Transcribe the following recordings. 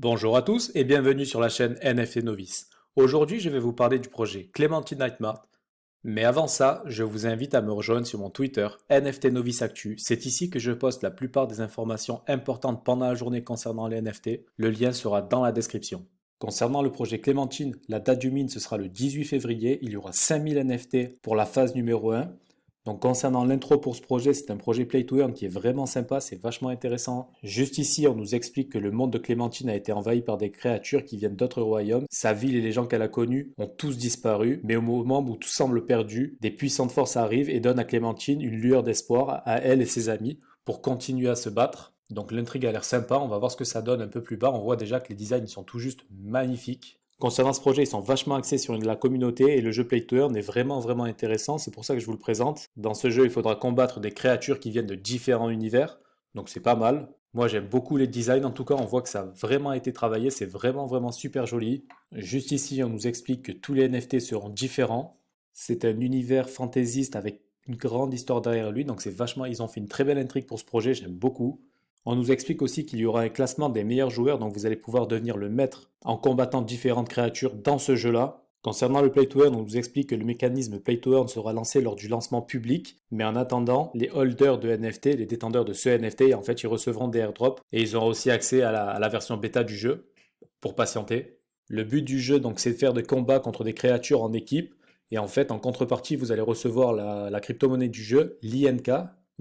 Bonjour à tous et bienvenue sur la chaîne NFT Novice. Aujourd'hui, je vais vous parler du projet Clémentine Nightmart. Mais avant ça, je vous invite à me rejoindre sur mon Twitter NFT Novice Actu. C'est ici que je poste la plupart des informations importantes pendant la journée concernant les NFT. Le lien sera dans la description. Concernant le projet Clémentine, la date du mine ce sera le 18 février. Il y aura 5000 NFT pour la phase numéro 1. Donc concernant l'intro pour ce projet, c'est un projet Play to Earn qui est vraiment sympa, c'est vachement intéressant. Juste ici, on nous explique que le monde de Clémentine a été envahi par des créatures qui viennent d'autres royaumes. Sa ville et les gens qu'elle a connus ont tous disparu, mais au moment où tout semble perdu, des puissantes forces arrivent et donnent à Clémentine une lueur d'espoir à elle et ses amis pour continuer à se battre. Donc l'intrigue a l'air sympa, on va voir ce que ça donne un peu plus bas. On voit déjà que les designs sont tout juste magnifiques. Concernant ce projet, ils sont vachement axés sur la communauté et le jeu Play to Earn est vraiment intéressant, c'est pour ça que je vous le présente. Dans ce jeu, il faudra combattre des créatures qui viennent de différents univers, donc c'est pas mal. Moi j'aime beaucoup les designs, en tout cas on voit que ça a vraiment été travaillé, c'est vraiment super joli. Juste ici, on nous explique que tous les NFT seront différents. C'est un univers fantaisiste avec une grande histoire derrière lui, donc c'est vachement, ils ont fait une très belle intrigue pour ce projet, j'aime beaucoup. On nous explique aussi qu'il y aura un classement des meilleurs joueurs, donc vous allez pouvoir devenir le maître en combattant différentes créatures dans ce jeu-là. Concernant le Play to Earn, on nous explique que le mécanisme Play to Earn sera lancé lors du lancement public, mais en attendant, les holders de NFT, les détenteurs de ce NFT, en fait, ils recevront des airdrops et ils auront aussi accès à la version bêta du jeu pour patienter. Le but du jeu, donc, c'est de faire des combats contre des créatures en équipe, et en fait, en contrepartie, vous allez recevoir la crypto-monnaie du jeu, l'INK.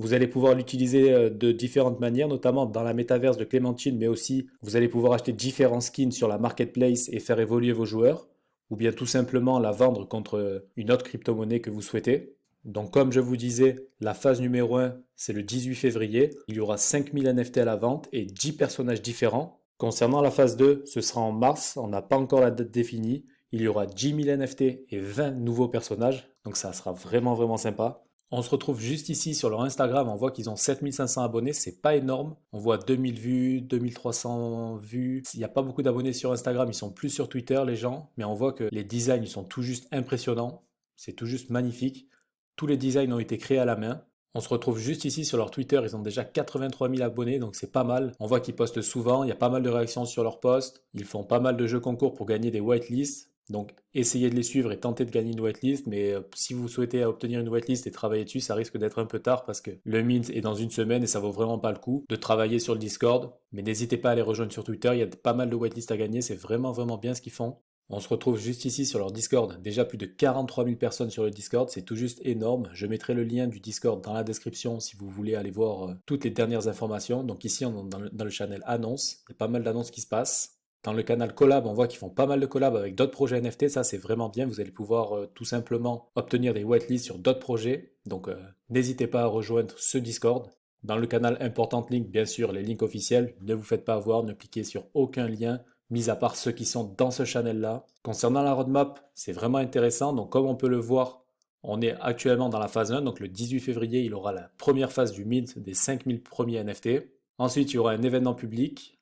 Vous allez pouvoir l'utiliser de différentes manières, notamment dans la métaverse de Clémentine, mais aussi vous allez pouvoir acheter différents skins sur la marketplace et faire évoluer vos joueurs, ou bien tout simplement la vendre contre une autre crypto-monnaie que vous souhaitez. Donc comme je vous disais, la phase numéro 1, c'est le 18 février. Il y aura 5000 NFT à la vente et 10 personnages différents. Concernant la phase 2, ce sera en mars, on n'a pas encore la date définie. Il y aura 10 000 NFT et 20 nouveaux personnages, donc ça sera vraiment sympa. On se retrouve juste ici sur leur Instagram, on voit qu'ils ont 7500 abonnés, c'est pas énorme. On voit 2000 vues, 2300 vues. Il n'y a pas beaucoup d'abonnés sur Instagram, ils sont plus sur Twitter les gens, mais on voit que les designs ils sont tout juste impressionnants, c'est tout juste magnifique. Tous les designs ont été créés à la main. On se retrouve juste ici sur leur Twitter, ils ont déjà 83 000 abonnés, donc c'est pas mal. On voit qu'ils postent souvent, il y a pas mal de réactions sur leurs posts. Ils font pas mal de jeux concours pour gagner des whitelists. Donc essayez de les suivre et tentez de gagner une whitelist, mais si vous souhaitez obtenir une whitelist et travailler dessus, ça risque d'être un peu tard parce que le mint est dans une semaine et ça vaut vraiment pas le coup de travailler sur le Discord. Mais n'hésitez pas à les rejoindre sur Twitter, il y a pas mal de whitelists à gagner, c'est vraiment bien ce qu'ils font. On se retrouve juste ici sur leur Discord, déjà plus de 43 000 personnes sur le Discord, c'est tout juste énorme. Je mettrai le lien du Discord dans la description si vous voulez aller voir toutes les dernières informations. Donc ici on est dans le channel annonce, il y a pas mal d'annonces qui se passent. Dans le canal collab, on voit qu'ils font pas mal de collabs avec d'autres projets NFT, ça c'est vraiment bien, vous allez pouvoir tout simplement obtenir des whitelists sur d'autres projets, donc n'hésitez pas à rejoindre ce Discord. Dans le canal Important Link, bien sûr, les links officiels, ne vous faites pas avoir, ne cliquez sur aucun lien, mis à part ceux qui sont dans ce channel-là. Concernant la roadmap, c'est vraiment intéressant, donc comme on peut le voir, on est actuellement dans la phase 1, donc le 18 février, il aura la première phase du mint des 5000 premiers NFT. Ensuite, il y aura un événement public.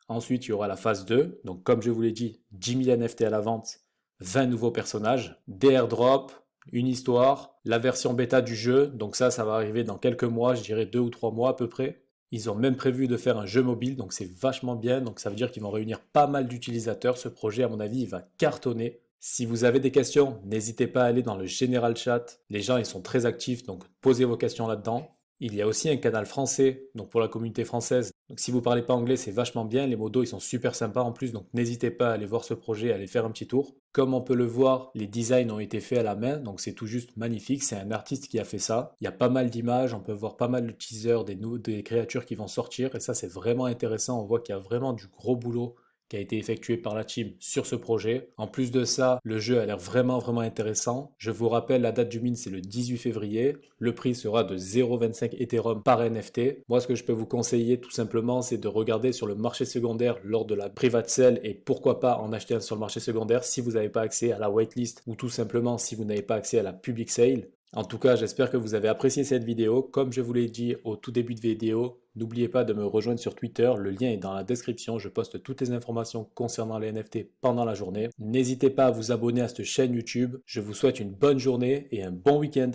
Ensuite, il y aura la phase 2, donc comme je vous l'ai dit, 10 000 NFT à la vente, 20 nouveaux personnages, des airdrops, une histoire, la version bêta du jeu, donc ça va arriver dans quelques mois, je dirais 2 ou 3 mois à peu près. Ils ont même prévu de faire un jeu mobile, donc c'est vachement bien, donc ça veut dire qu'ils vont réunir pas mal d'utilisateurs. Ce projet, à mon avis, il va cartonner. Si vous avez des questions, n'hésitez pas à aller dans le général chat. Les gens, ils sont très actifs, donc posez vos questions là-dedans. Il y a aussi un canal français, donc pour la communauté française. Donc si vous parlez pas anglais, c'est vachement bien. Les modos, ils sont super sympas en plus, donc n'hésitez pas à aller voir ce projet, à aller faire un petit tour. Comme on peut le voir, les designs ont été faits à la main, donc c'est tout juste magnifique. C'est un artiste qui a fait ça. Il y a pas mal d'images, on peut voir pas mal de teasers des créatures qui vont sortir, et ça c'est vraiment intéressant. On voit qu'il y a vraiment du gros boulot qui a été effectué par la team sur ce projet. En plus de ça, le jeu a l'air vraiment intéressant. Je vous rappelle, la date du mint, c'est le 18 février. Le prix sera de 0,25 Ethereum par NFT. Moi, ce que je peux vous conseiller, tout simplement, c'est de regarder sur le marché secondaire lors de la private sale et pourquoi pas en acheter un sur le marché secondaire si vous n'avez pas accès à la waitlist ou tout simplement si vous n'avez pas accès à la public sale. En tout cas, j'espère que vous avez apprécié cette vidéo. Comme je vous l'ai dit au tout début de vidéo, n'oubliez pas de me rejoindre sur Twitter. Le lien est dans la description. Je poste toutes les informations concernant les NFT pendant la journée. N'hésitez pas à vous abonner à cette chaîne YouTube. Je vous souhaite une bonne journée et un bon week-end.